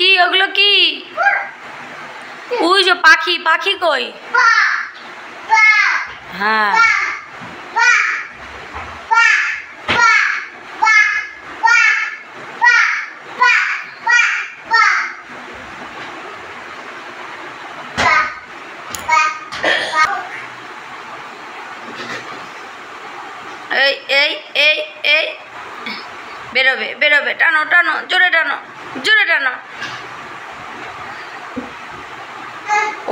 কি ওগুলো কি? ওই যে পাখি, পাখি কই? হ্যাঁ এই এই এই এই বেরোবে বেরোবে, টানো টানো, জোরে টানো, জোরে টানো।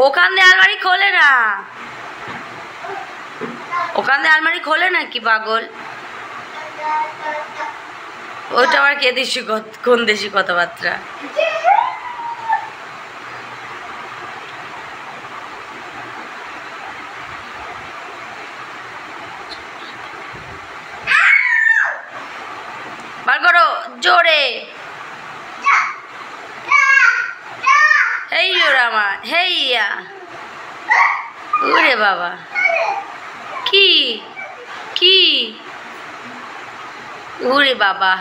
ওখান দিয়ে আলমারি খোলে না, ওখান দিয়ে আলমারি খোলে না কি পাগল? ওইটা আবার কে দেশি, কোন দেশি কথাবার্তা? বার করো জোরে। হেই ওরা আমার, হেইয়া, ওরে বাবা, কি কি, ওরে বাবা।